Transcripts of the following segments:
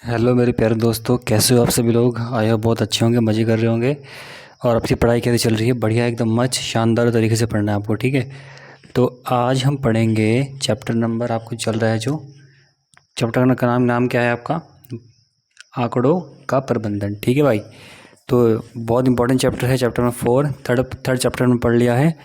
Hello मेरे प्यारे दोस्तों, कैसे हो आप सभी लोग। आए हो बहुत अच्छे होंगे, मज़े कर रहे होंगे। और आपकी पढ़ाई कैसी चल रही है? बढ़िया, एकदम मस्त शानदार तरीके से पढ़ना है आपको, ठीक है। तो आज हम पढ़ेंगे चैप्टर नंबर आपको चल रहा है जो चैप्टर का नाम क्या है आपका? आंकड़ों का प्रबंधन, ठीक है भाई। तो बहुत इंपॉर्टेंट चैप्टर है, चैप्टर नंबर 4। थर्ड चैप्टर हमने पढ़ लिया है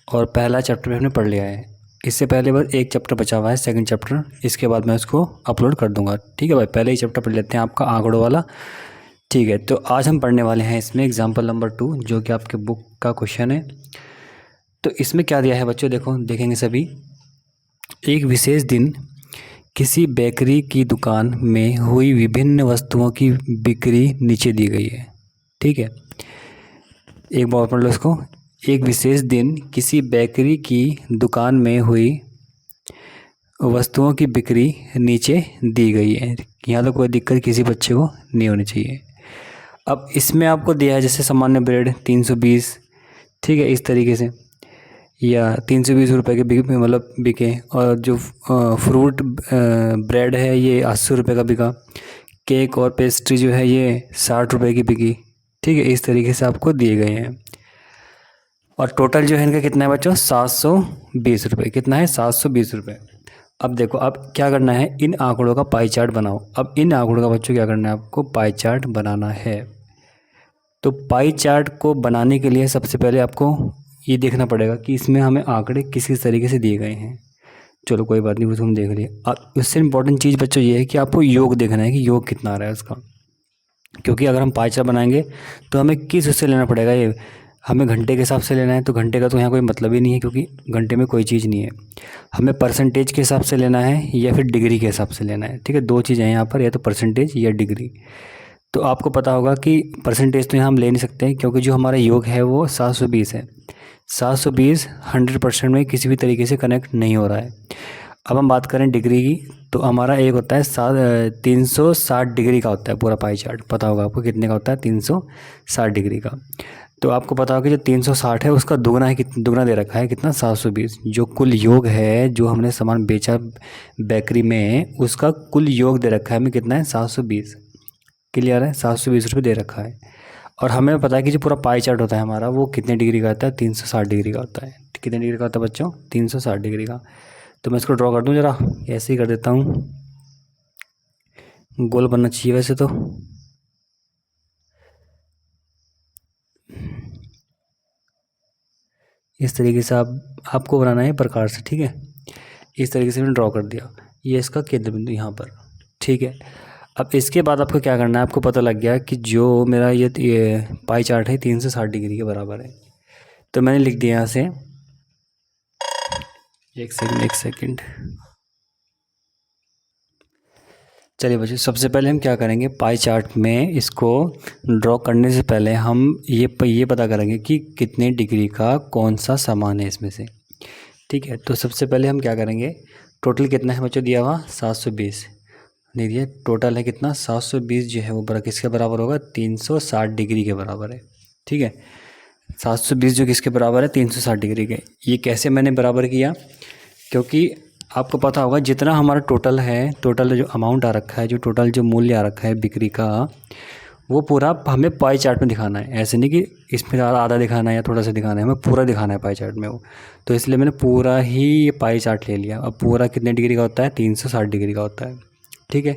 और पहला चैप्टर भी हमने पढ़ लिया है। इससे पहले बस एक चैप्टर बचा हुआ है, सेकंड चैप्टर। इसके बाद मैं उसको अपलोड कर दूंगा, ठीक है भाई। पहले ही चैप्टर पढ़ लेते हैं आपका आंकड़ों वाला, ठीक है। तो आज हम पढ़ने वाले हैं इसमें एग्जाम्पल नंबर 2, जो कि आपके बुक का क्वेश्चन है। तो इसमें क्या दिया है बच्चों, देखो देखेंगे सभी। एक विशेष दिन किसी बेकरी की दुकान में हुई विभिन्न वस्तुओं की बिक्री नीचे दी गई है, ठीक है। एक बार पढ़ लो इसको। एक विशेष दिन किसी बेकरी की दुकान में हुई वस्तुओं की बिक्री नीचे दी गई है। यहाँ तो कोई दिक्कत किसी बच्चे को नहीं होनी चाहिए। अब इसमें आपको दिया है जैसे सामान्य ब्रेड 320, ठीक है, इस तरीके से, या 320 रुपये के मतलब बिके। और जो फ्रूट ब्रेड है ये 80 रुपये का बिका। केक और पेस्ट्री जो है ये 60 रुपये की बिकी, ठीक है। इस तरीके से आपको दिए गए हैं। और टोटल जो है इनका कितना है बच्चों? 720 रुपये। कितना है? 720 रुपये। अब देखो, अब क्या करना है, इन आंकड़ों का पाई चार्ट बनाओ। अब इन आंकड़ों का बच्चों क्या करना है, आपको पाई चार्ट बनाना है। तो पाई चार्ट को बनाने के लिए सबसे पहले आपको ये देखना पड़ेगा कि इसमें हमें आंकड़े किस किस तरीके से दिए गए हैं। चलो कोई बात नहीं, वो तो हम देख लिए। अब उससे इम्पोर्टेंट चीज़ बच्चों ये है कि आपको योग देखना है कि योग कितना आ रहा है उसका। क्योंकि अगर हम पाई चार्ट बनाएंगे तो हमें किस उससे लेना पड़ेगा, ये हमें घंटे के हिसाब से लेना है। तो घंटे का तो यहाँ कोई मतलब ही नहीं है, क्योंकि घंटे में कोई चीज़ नहीं है। हमें परसेंटेज के हिसाब से लेना है या फिर डिग्री के हिसाब से लेना है, ठीक है। दो चीज़ें हैं यहाँ पर, या तो परसेंटेज या डिग्री। तो आपको पता होगा कि परसेंटेज तो यहाँ हम ले नहीं सकते हैं, क्योंकि जो हमारा योग है वो 720 है। 720 100% में किसी भी तरीके से कनेक्ट नहीं हो रहा है। अब हम बात करें डिग्री की, तो हमारा एक होता है 360 डिग्री का होता है पूरा पाई चार्ट। पता होगा आपको कितने का होता है? 360 डिग्री का। तो आपको पता होगा कि जो 360 है उसका दुगना है, दुगना दे रखा है, कितना? 720। जो कुल योग है, जो हमने सामान बेचा बेकरी में, उसका कुल योग दे रखा है हमें, कितना है? 720। क्लियर है? 720 रुपये दे रखा है। और हमें पता है कि जो पूरा पाई चार्ट होता है हमारा, वो कितने डिग्री का होता है? 360 डिग्री का होता है। कितने डिग्री का होता है बच्चों? 360 डिग्री का। तो मैं इसको ड्रॉ कर दूं जरा, ऐसे ही कर देता हूँ। गोल बनना चाहिए वैसे तो। इस तरीके से आपको बनाना है प्रकार से, ठीक है। इस तरीके से मैंने ड्रॉ कर दिया। ये इसका केंद्र बिंदु यहाँ पर, ठीक है। अब इसके बाद आपको क्या करना है, आपको पता लग गया कि जो मेरा ये पाई चार्ट है 360 डिग्री के बराबर है। तो मैंने लिख दिया यहाँ से, एक सेकंड। चलिए बच्चों, सबसे पहले हम क्या करेंगे, पाई चार्ट में इसको ड्रॉ करने से पहले हम ये पता करेंगे कि कितने डिग्री का कौन सा सामान है इसमें से, ठीक है। तो सबसे पहले हम क्या करेंगे, टोटल कितना है बच्चों दिया हुआ? 720 नहीं दिया, टोटल है कितना? 720 जो है वो किसके बराबर होगा? 360 डिग्री के बराबर है, ठीक है। 720 जो किसके बराबर है? 360 डिग्री के। ये कैसे मैंने बराबर किया? क्योंकि आपको पता होगा जितना हमारा टोटल है, टोटल जो अमाउंट आ रखा है, जो टोटल जो मूल्य आ रखा है बिक्री का, वो पूरा हमें पाई चार्ट में दिखाना है। ऐसे नहीं कि इसमें आधा दिखाना है या थोड़ा सा दिखाना है, हमें पूरा दिखाना है पाई चार्ट में वो। तो इसलिए मैंने पूरा ही ये पाई चार्ट ले लिया। अब पूरा कितने डिग्री का होता है? 360 डिग्री का होता है, ठीक है।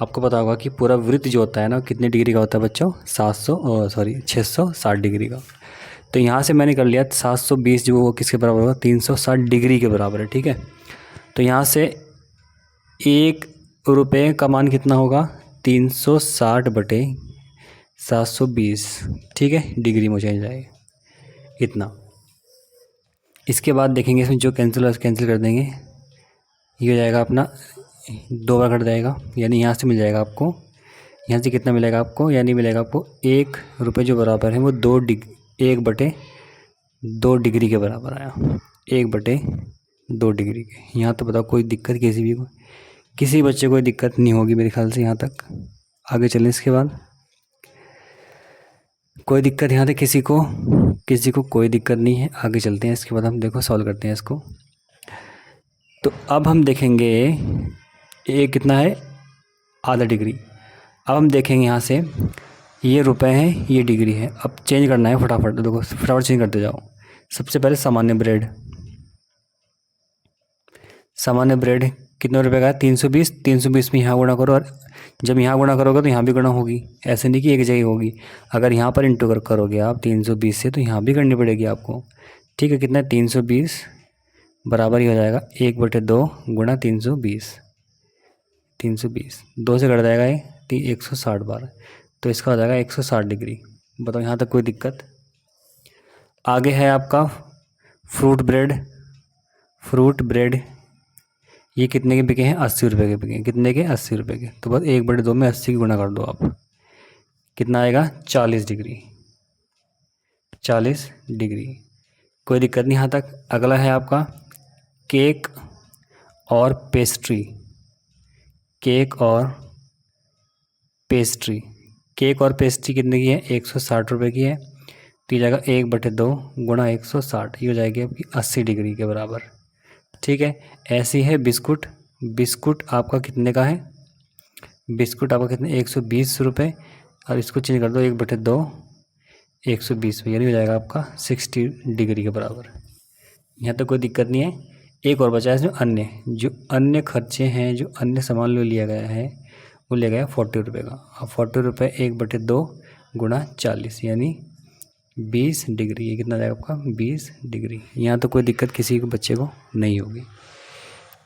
आपको पता होगा कि पूरा वृत्त जो होता है ना, कितने डिग्री का होता है बच्चों? 660 डिग्री का। तो यहाँ से मैंने कर लिया 720 जो वो किसके बराबर होगा? 360 डिग्री के बराबर है, ठीक है। तो यहाँ से 1 रुपये का मान कितना होगा? 360/720, ठीक है, डिग्री में चेंज जाएगा इतना। इसके बाद देखेंगे इसमें जो कैंसिल कर देंगे, ये हो जाएगा अपना 2 बार कट जाएगा, यानी यहाँ से मिल जाएगा आपको, यहाँ से कितना मिलेगा आपको? यानी मिलेगा आपको 1 रुपये जो बराबर है वो 1/2 डिग्री के बराबर आया। 1/2 डिग्री के। यहाँ तो बताओ कोई दिक्कत किसी बच्चे को कोई दिक्कत नहीं होगी मेरे ख्याल से। यहाँ तक आगे चलें, इसके बाद कोई दिक्कत यहाँ तक किसी को कोई दिक्कत नहीं है। आगे चलते हैं, इसके बाद हम देखो सॉल्व करते हैं इसको। तो अब हम देखेंगे ये कितना है? आधा डिग्री। अब हम देखेंगे यहाँ से, ये रुपए हैं, ये डिग्री है। अब चेंज करना है फटाफट, देखो फटाफट चेंज करते जाओ। सबसे पहले सामान्य ब्रेड, सामान्य ब्रेड कितने रुपए का है? 320। 320 में यहाँ गुणा करो, और जब यहाँ गुणा करोगे तो यहाँ भी गुणा होगी, ऐसे नहीं कि एक जगह होगी। अगर यहाँ पर इंटू करोगे आप 320 से, तो यहाँ भी करनी पड़ेगी आपको। ठीक है, कितना है? 320 बराबर ही हो जाएगा 1/2 गुणा 320। 320 2 से कट जाएगा ये 160 बार, तो इसका हो जाएगा 160 डिग्री। बताओ यहाँ तक कोई दिक्कत? आगे है आपका फ्रूट ब्रेड। फ्रूट ब्रेड ये कितने के बिके हैं? 80 रुपये के बिके हैं। कितने के? 80 रुपये के। तो बस 1/2 में 80 की गुणा कर दो आप, कितना आएगा? 40 डिग्री। 40 डिग्री, कोई दिक्कत नहीं यहाँ तक। अगला है आपका केक और पेस्ट्री। केक और पेस्ट्री, केक और पेस्ट्री कितने की है? 160 रुपये की है। तो ये जाएगा 1/2 गुणा 160, ये हो जाएगी आपकी 80 डिग्री के बराबर। ठीक है, ऐसी है बिस्कुट। बिस्कुट आपका कितने का है? बिस्कुट आपका कितने? 120 रुपये, और इसको चेंज कर दो 1/2 120 में, यानी हो जाएगा आपका 60 डिग्री के बराबर। यहाँ तक कोई दिक्कत नहीं है। एक और बचा है इसमें अन्य। जो अन्य खर्चे हैं, जो अन्य सामान लिया गया है, वो लिया गया है 40 रुपये का। अब 40 रुपये 1/2 गुणा 40, यानी 20 डिग्री। ये कितना जाएगा आपका? 20 डिग्री। यहाँ तो कोई दिक्कत किसी को बच्चे को नहीं होगी।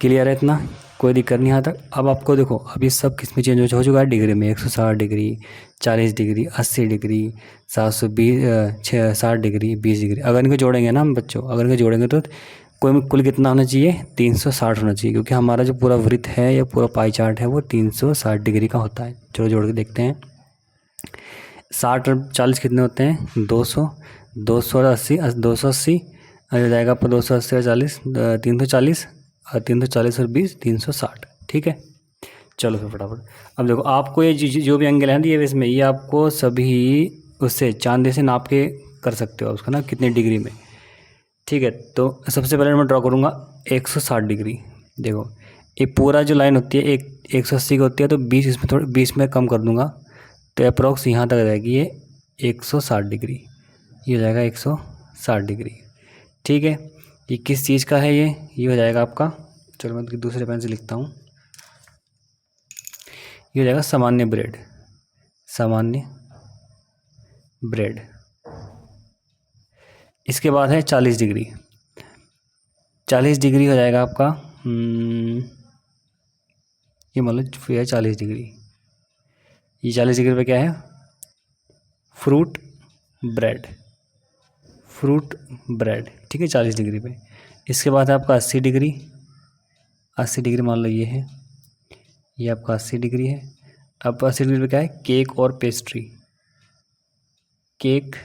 क्लियर है इतना? कोई दिक्कत नहीं यहाँ तक। अब आपको देखो, अभी सब किस में चेंज हो चुका है? डिग्री में। 160 degree, 40 degree, 80 degree, 720 60 degree, 20 degree. अगर इनको जोड़ेंगे ना हम बच्चों, अगर इनको जोड़ेंगे तो कोई कुल कितना होना चाहिए? 360 होना चाहिए, क्योंकि हमारा जो पूरा वृत्त है या पूरा पाई चार्ट है वो 360 डिग्री का होता है। चलो जोड़ के देखते हैं। 60 और 40 कितने होते हैं? 200। 200 और 80, 280 हो जाएगा आपका। 280 और 40 340, और 340 और 20 360। ठीक है, चलो फिर फटाफट। अब देखो, आपको ये जो भी एंगल है दिए इसमें, ये आपको सभी उससे चांदे से नाप के कर सकते हो उसका ना, कितने डिग्री में। ठीक है, तो सबसे पहले मैं ड्रॉ करूँगा 160 डिग्री। देखो, ये पूरा जो लाइन होती है 180 की होती है, तो 20 इसमें थोड़ा 20 में कम कर दूँगा, तो अप्रॉक्स यहाँ तक रहेगी ये 160 डिग्री। ये हो जाएगा 160 डिग्री। ठीक है, ये किस चीज़ का है? ये हो जाएगा आपका, चलो मैं दूसरे पेन से लिखता हूँ। ये हो जाएगा सामान्य ब्रेड। सामान्य ब्रेड। इसके बाद है 40 डिग्री। 40 डिग्री हो जाएगा आपका, ये मतलब फिर है 40 डिग्री। ये 40 डिग्री पे क्या है? Fruit bread. फ्रूट ब्रेड, ठीक है, 40 डिग्री पे। इसके बाद है आपका 80 डिग्री। 80 डिग्री मान लो ये है, ये आपका 80 डिग्री है। अब 80 डिग्री पे क्या है? केक और पेस्ट्री। Cake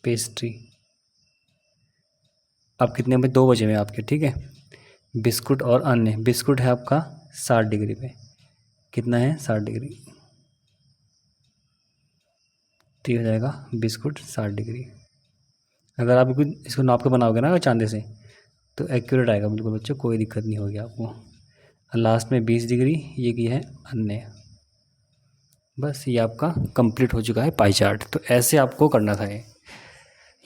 pastry. अब कितने में? 2 बजे में आपके। ठीक है, बिस्कुट और अन्य। बिस्कुट है आपका 60 डिग्री पे। कितना है? 60 डिग्री। तो हो जाएगा बिस्कुट 60 डिग्री। अगर आप इसको नाप के बनाओगे ना चांदे से, तो एक्यूरेट आएगा बिल्कुल बच्चों, कोई दिक्कत नहीं होगी आपको। लास्ट में 20 डिग्री, ये की है अन्य। बस ये आपका कंप्लीट हो चुका है पाई चार्ट। तो ऐसे आपको करना था ये।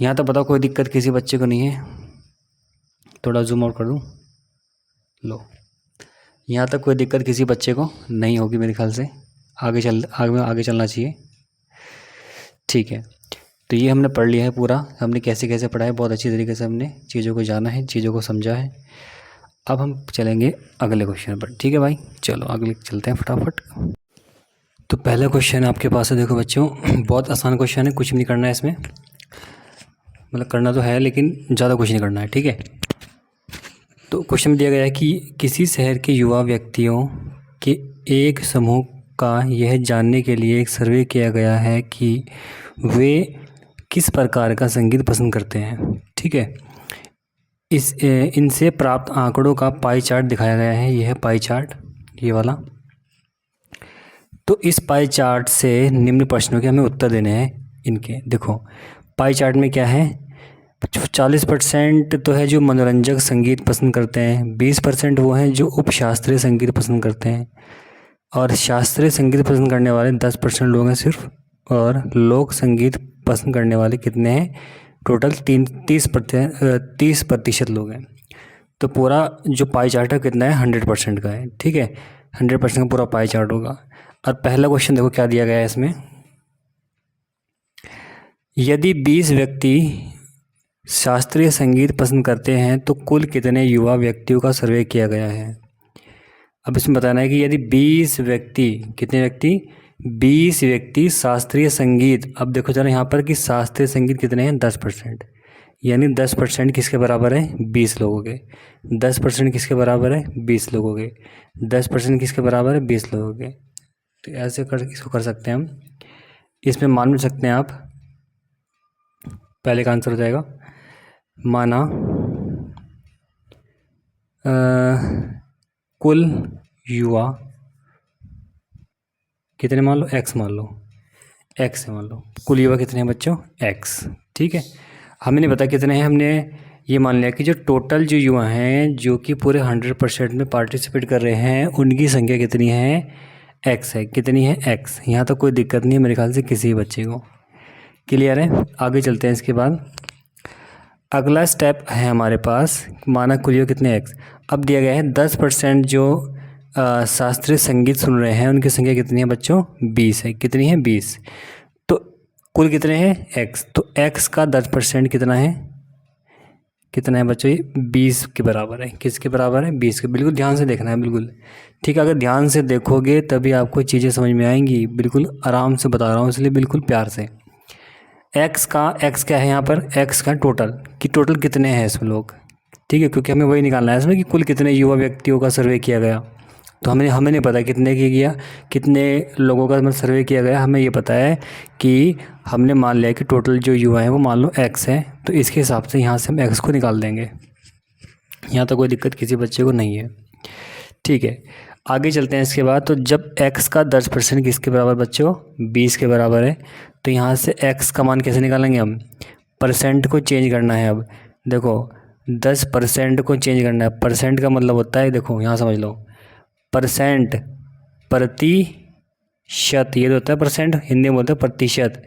यहाँ तक बताओ कोई दिक्कत किसी बच्चे को नहीं है? थोड़ा जूम आउट कर दूँ, लो। यहाँ तक कोई दिक्कत किसी बच्चे को नहीं होगी मेरे ख्याल से। आगे चलना चाहिए। ठीक है, तो ये हमने पढ़ लिया है पूरा। हमने कैसे कैसे पढ़ा है, बहुत अच्छी तरीके से हमने चीज़ों को जाना है, चीज़ों को समझा है। अब हम चलेंगे अगले क्वेश्चन पर। ठीक है भाई, चलो अगले चलते हैं फटाफट। तो पहला क्वेश्चन आपके पास है, देखो बच्चों, बहुत आसान क्वेश्चन है, कुछ भी नहीं करना है इसमें। मतलब करना तो है लेकिन ज़्यादा कुछ नहीं करना है। ठीक है, तो क्वेश्चन में दिया गया है कि किसी शहर के युवा व्यक्तियों के एक समूह का यह जानने के लिए एक सर्वे किया गया है कि वे किस प्रकार का संगीत पसंद करते हैं। ठीक है, इनसे प्राप्त आंकड़ों का पाई चार्ट दिखाया गया है। यह है पाई चार्ट, ये वाला। तो इस पाई चार्ट से निम्न प्रश्नों के हमें उत्तर देने हैं इनके। देखो पाई चार्ट में क्या है, 40% तो है जो मनोरंजक संगीत पसंद करते हैं, 20% वो हैं जो उपशास्त्रीय संगीत पसंद करते हैं, और शास्त्रीय संगीत पसंद करने वाले 10% लोग हैं सिर्फ, और लोक संगीत पसंद करने वाले कितने हैं? टोटल 30% लोग हैं। तो पूरा जो पाई चार्ट है कितना है? 100% का है, ठीक है। 100% का पूरा पाई चार्ट होगा। और पहला क्वेश्चन देखो क्या दिया गया है इसमें, यदि 20 व्यक्ति शास्त्रीय संगीत पसंद करते हैं तो कुल कितने युवा व्यक्तियों का सर्वे किया गया है? अब इसमें बताना है कि यदि 20 व्यक्ति, कितने व्यक्ति? 20 व्यक्ति शास्त्रीय संगीत, अब देखो जरा यहाँ पर कि शास्त्रीय संगीत कितने हैं? 10%, यानी 10% किसके बराबर है? 20 लोगों के। 10% किसके बराबर है? 20 लोगों के। 10% किसके बराबर है? 20 लोगों के। तो ऐसे कर इसको कर सकते हैं हम। इसमें मान भी सकते हैं आप, पहले का आंसर हो जाएगा, माना कुल युवा कितने मान लो? x मान लो, x है मान लो। कुल युवा कितने हैं बच्चों? x, ठीक है। हमें नहीं पता कितने हैं, हमने ये मान लिया कि जो टोटल जो युवा हैं जो कि पूरे 100% में पार्टिसिपेट कर रहे हैं उनकी संख्या कितनी है? x है। कितनी है? x। यहाँ तो कोई दिक्कत नहीं है मेरे ख्याल से किसी बच्चे को। क्लियर है? आगे चलते हैं। इसके बाद अगला स्टेप है हमारे पास, माना कुल युवा कितने? x। अब दिया गया है 10% जो शास्त्रीय संगीत सुन रहे हैं उनकी संख्या कितनी है बच्चों? 20 है। कितनी है? 20। तो कुल कितने हैं? x। तो x का 10% कितना है? कितना है बच्चों? ये 20 के बराबर है। किसके बराबर है? 20 के। बिल्कुल ध्यान से देखना है, बिल्कुल ठीक है। अगर ध्यान से देखोगे तभी आपको चीज़ें समझ में आएंगी। बिल्कुल आराम से बता रहा हूँ इसलिए बिल्कुल प्यार से। x क्या है यहाँ पर? x का टोटल, कि टोटल कितने हैं इसमें लोग, ठीक है, क्योंकि हमें वही निकालना है इसमें कि कुल कितने युवा व्यक्तियों का सर्वे किया गया। तो हमें नहीं पता कितने किया, कितने लोगों का मतलब सर्वे किया गया। हमें ये पता है कि हमने मान लिया कि टोटल जो युवा हैं वो मान लो x है, तो इसके हिसाब से यहाँ से हम x को निकाल देंगे। यहाँ तो कोई दिक्कत किसी बच्चे को नहीं है, ठीक है। आगे चलते हैं। इसके बाद तो जब x का 10% किसके बराबर बच्चों? 20 के बराबर है, तो यहाँ से x का मान कैसे निकालेंगे हम? परसेंट को चेंज करना है। अब देखो 10% को चेंज करना है। परसेंट का मतलब होता है, देखो यहाँ समझ लो, परसेंट प्रतिशत, ये तो होता है परसेंट, हिंदी में बोलते हैं प्रतिशत,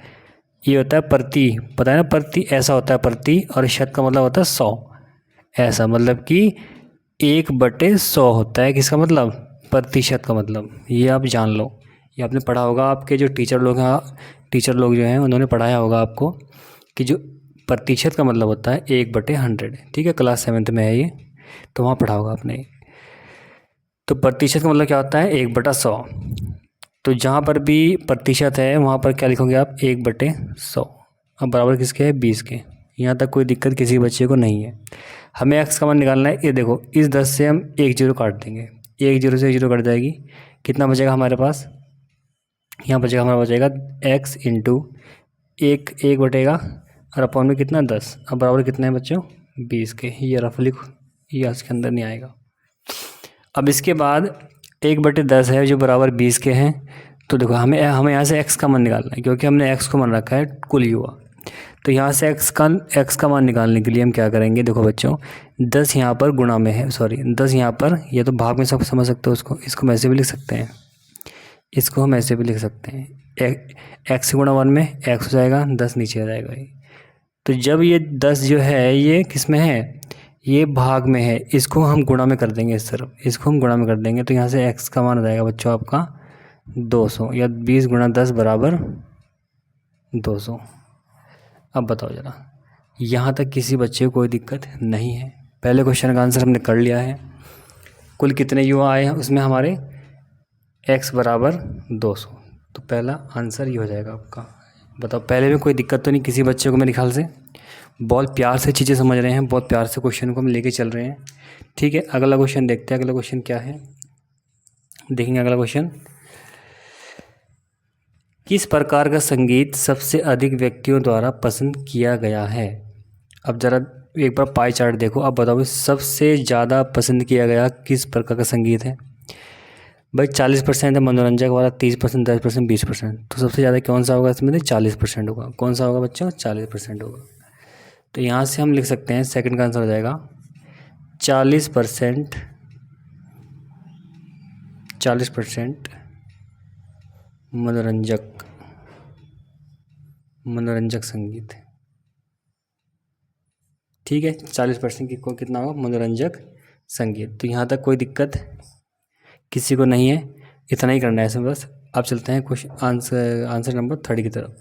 ये होता है प्रति, पता है ना, प्रति ऐसा होता है प्रति, और शत का मतलब होता है 100। ऐसा मतलब कि 1/100 होता है, किसका मतलब? प्रतिशत का मतलब। ये आप जान लो, ये आपने पढ़ा होगा, आपके जो टीचर लोग हैं, टीचर लोग जो हैं उन्होंने पढ़ाया होगा आपको कि जो प्रतिशत का मतलब होता है 1/100, ठीक है। क्लास 7th में है ये, तो वहाँ पढ़ा होगा आपने। तो प्रतिशत का मतलब क्या होता है? 1/100। तो जहाँ पर भी प्रतिशत है वहाँ पर क्या लिखोगे आप? 1/100। अब बराबर किसके है? 20 के। यहाँ तक कोई दिक्कत किसी बच्चे को नहीं है। हमें x का मान निकालना है। ये देखो, इस 10 से हम 1 0 काट देंगे, 1 0 से 1 0 कट जाएगी, कितना बचेगा हमारे पास? यहाँ बचेगा हमारा, बचेगा x इंटू 1 बटेगा, और अपॉन में कितना? 10। अब बराबर कितना है बच्चों? 20 के। ये रफली ये इसके अंदर नहीं आएगा। अब इसके बाद 1/10 है जो बराबर 20 के हैं। तो देखो हमें यहाँ से x का मान निकालना है, क्योंकि हमने x को मान रखा है कुल युवा। तो यहाँ से x का मान निकालने के लिए हम क्या करेंगे? देखो बच्चों, 10 यहाँ पर गुणा में है, सॉरी 10 यहाँ पर, ये तो भाग में सब समझ सकते हो उसको, इसको हम ऐसे भी लिख सकते हैं, इसको हम ऐसे भी लिख सकते हैं। x गुणा 1 में x हो जाएगा, 10 नीचे आ जाएगा ये। तो जब ये 10 जो है ये किस में है? ये भाग में है, इसको हम गुणा में कर देंगे, इस तरफ इसको हम गुणा में कर देंगे। तो यहाँ से x का मान हो जाएगा बच्चों आपका 200, या 20 × 10 बराबर 200। अब बताओ ज़रा, यहाँ तक किसी बच्चे को कोई दिक्कत नहीं है? पहले क्वेश्चन का आंसर हमने कर लिया है। कुल कितने युवा आए हैं उसमें हमारे? x बराबर 200। तो पहला आंसर ये हो जाएगा आपका। बताओ, पहले में कोई दिक्कत तो नहीं किसी बच्चे को मेरे ख्याल से? बहुत प्यार से चीज़ें समझ रहे हैं, बहुत प्यार से क्वेश्चन को हम लेके चल रहे हैं, ठीक है। अगला क्वेश्चन देखते हैं। अगला क्वेश्चन क्या है, देखेंगे अगला क्वेश्चन। किस प्रकार का संगीत सबसे अधिक व्यक्तियों द्वारा पसंद किया गया है? अब ज़रा एक बार पाई चार्ट देखो, अब बताओ सबसे ज़्यादा पसंद किया गया किस प्रकार का संगीत है? भाई 40% है मनोरंजक वाला, 30%, 10%, 20%। तो सबसे ज़्यादा कौन सा होगा इसमें? 40% होगा। कौन सा होगा बच्चों? 40% होगा। तो यहाँ से हम लिख सकते हैं, सेकंड का आंसर हो जाएगा 40%, 40% मनोरंजक संगीत, ठीक है। 40% की को कितना होगा, मनोरंजक संगीत। तो यहाँ तक कोई दिक्कत किसी को नहीं है, इतना ही करना है इसमें बस। अब चलते हैं क्वेश्चन आंसर नंबर 30 की तरफ।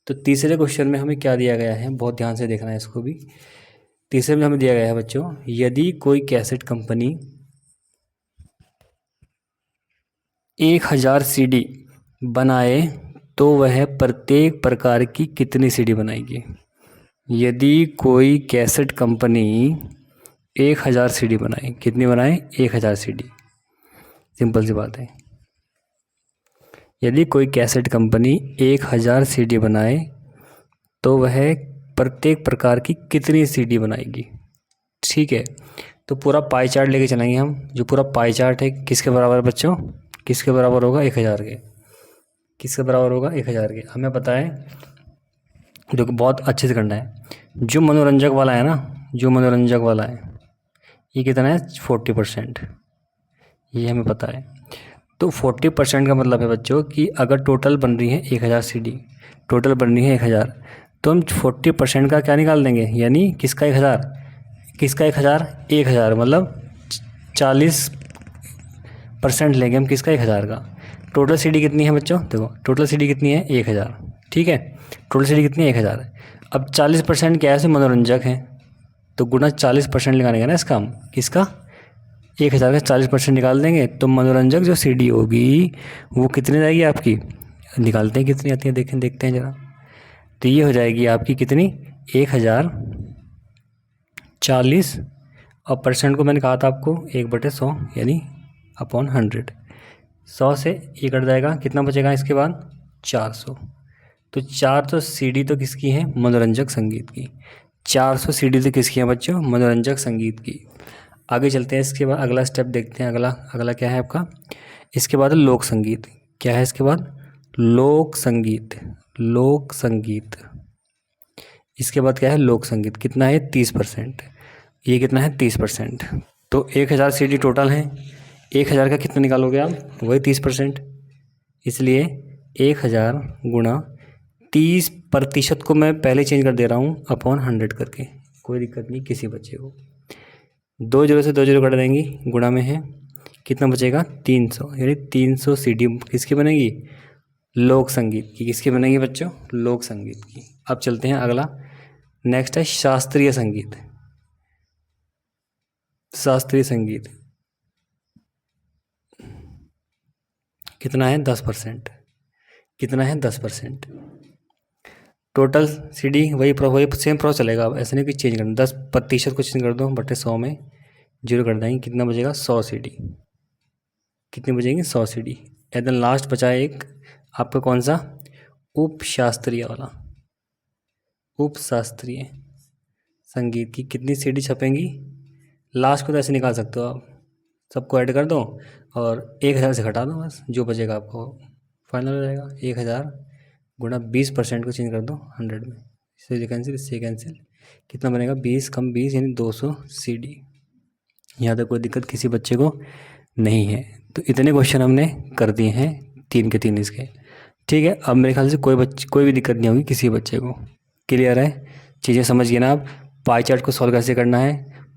तो तीसरे क्वेश्चन में हमें क्या दिया गया है, बहुत ध्यान से देखना है इसको भी। तीसरे में हमें दिया गया है बच्चों, यदि कोई कैसेट कंपनी 1000 CD बनाए तो वह प्रत्येक प्रकार की कितनी CD बनाएगी। यदि कोई कैसेट कंपनी 1000 CD बनाए, कितनी बनाए, 1000 CD, सिंपल सी बात है। यदि कोई कैसेट कंपनी 1000 CD बनाए तो वह प्रत्येक प्रकार की कितनी CD बनाएगी, ठीक है। तो पूरा पाई चार्ट लेके चलेंगे हम। जो पूरा पाई चार्ट है किसके बराबर है बच्चों, किसके बराबर होगा, 1000 के। किसके बराबर होगा, 1000 के। हमें पता है, जो कि बहुत अच्छे से करना है। जो मनोरंजक वाला है ना, जो मनोरंजक वाला है, ये कितना है, 40%, ये हमें पता है। तो 40% का मतलब है बच्चों कि अगर टोटल बन रही है 1000 CD, टोटल बन रही है 1000, तो हम 40% का क्या निकाल देंगे, यानी किसका 1000, किसका 1000, 1000 मतलब 40% लेंगे हम किसका, 1000 का। टोटल CD कितनी है बच्चों, देखो टोटल CD कितनी है, 1000, ठीक है। टोटल CD कितनी है, 1000। अब 40% क्या है, मनोरंजक है, तो गुना 40% लगाने ना इसका हम, किसका, 1000 का 40% निकाल देंगे तो मनोरंजक जो CD होगी वो कितनी जाएगी आपकी, निकालते हैं कितनी आती है, देखते हैं ज़रा। तो ये हो जाएगी आपकी कितनी, 1040, और परसेंट को मैंने कहा था आपको 1/100 यानी अपॉन 100। 100 से ये कट जाएगा, कितना बचेगा इसके बाद, 400। तो 400 CD तो किसकी है, मनोरंजक संगीत की। 400 CD तो किसकी है बच्चों, मनोरंजक संगीत की। आगे चलते हैं, इसके बाद अगला स्टेप देखते हैं। अगला क्या है आपका, इसके बाद लोक संगीत। क्या है इसके बाद, लोक संगीत, लोक संगीत। इसके बाद क्या है, लोक संगीत, कितना है, 30%। ये कितना है, 30%। तो 1000 CD टोटल है, 1000 का कितना निकालोगे आप, वही 30%। इसलिए 1000 गुणा 30% को मैं पहले चेंज कर दे रहा हूँ अपॉन 100 करके, कोई दिक्कत नहीं किसी बच्चे को। 2 0 से 2 0 कट देंगी, गुणा में है, कितना बचेगा, 300, यानी 300 CD किसकी बनेगी, लोक संगीत की। किसकी बनेगी बच्चों, लोक संगीत की। अब चलते हैं अगला, नेक्स्ट है शास्त्रीय संगीत। शास्त्रीय संगीत कितना है, 10%। कितना है, 10%। टोटल CD वही सेम प्रोसेस चलेगा। अब ऐसा नहीं कि चेंज करना, 10% को चेंज कर दो, बटे 100 में 0 कर देंगे, कितना बचेगा, 100 CD। कितनी बचेंगी, 100 CD। एकदम लास्ट बचा एक आपका कौन सा, उपशास्त्रीय वाला, उपशास्त्रीय संगीत की कितनी CD छपेंगी। लास्ट को तो ऐसे निकाल सकते हो आप, सबको ऐड कर दो और 1000 से घटा दो, बस जो बचेगा आपको फाइनल हो जाएगा। 1000 गुणा 20% को चेंज कर दो 100 में, इससे कैंसिल, इससे कैंसिल, कितना बनेगा, 20 कम 20 यानी 200 CD। यहाँ तक कोई दिक्कत किसी बच्चे को नहीं है। तो इतने क्वेश्चन हमने कर दिए हैं, 3 के 3 इसके, ठीक है। अब मेरे ख्याल से कोई भी दिक्कत नहीं होगी किसी बच्चे को। क्लियर है, चीज़ें समझ गए ना आप। पाई चार्ट को सॉल्व कैसे करना है,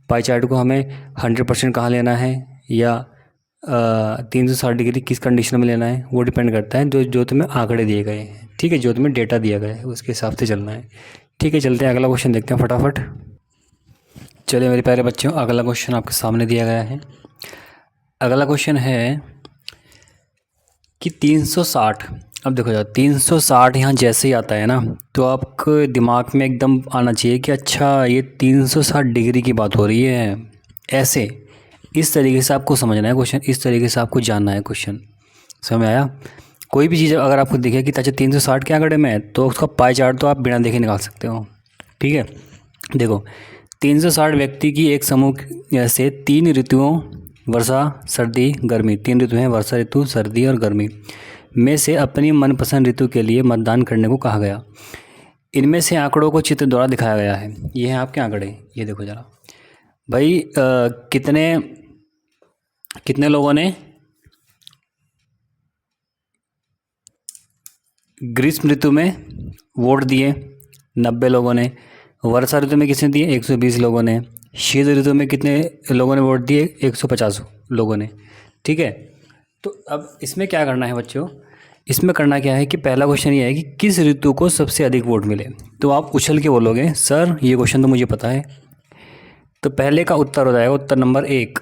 पाई चार्ट को हमें 100% कहाँ लेना है, या 360 डिग्री किस कंडीशन में लेना है, वो डिपेंड करता है जो तुम्हें आंकड़े दिए गए हैं, ठीक है, जो तुम्हें डेटा दिया गया है उसके हिसाब से चलना है, ठीक है। चलते हैं अगला क्वेश्चन देखते हैं फटाफट। चलिए मेरे प्यारे बच्चों, अगला क्वेश्चन आपके सामने दिया गया है। अगला क्वेश्चन है कि 360, अब देखो यार 360 यहाँ जैसे ही आता है ना, तो आपके दिमाग में एकदम आना चाहिए कि अच्छा ये 360 डिग्री की बात हो रही है। ऐसे इस तरीके से आपको समझना है क्वेश्चन, इस तरीके से आपको जानना है क्वेश्चन, समझ में आया। कोई भी चीज़ अगर आपको दिखे कि अच्छा 360 के आंकड़े में है, तो उसका पाई चार्ट तो आप बिना देखे निकाल सकते हो, ठीक है। देखो 360 व्यक्ति की एक समूह से 3 ऋतुओं, वर्षा सर्दी गर्मी, 3 ऋतु हैं, वर्षा ऋतु सर्दी और गर्मी, में से अपनी मनपसंद ऋतु के लिए मतदान करने को कहा गया। इनमें से आंकड़ों को चित्र द्वारा दिखाया गया है। ये हैं आपके आंकड़े, ये देखो ज़रा भाई, कितने लोगों ने ग्रीष्म ऋतु में वोट दिए 90 लोगों ने। वर्षा ऋतु में किसने दिए? 120 लोगों ने। शीत ऋतु में कितने लोगों ने वोट दिए? 150 लोगों ने। ठीक है, तो अब इसमें क्या करना है बच्चों? इसमें करना क्या है कि पहला क्वेश्चन ये है कि किस ऋतु को सबसे अधिक वोट मिले। तो आप उछल के बोलोगे सर ये क्वेश्चन तो मुझे पता है। तो पहले का उत्तर हो जाएगा उत्तर नंबर 1,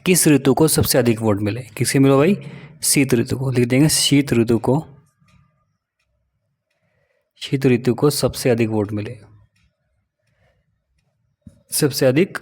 किस ऋतु को सबसे अधिक वोट मिले। किसके मिलो भाई? शीत ऋतु को। लिख देंगे शीत ऋतु को, शीत ऋतु को सबसे अधिक वोट मिले, सबसे अधिक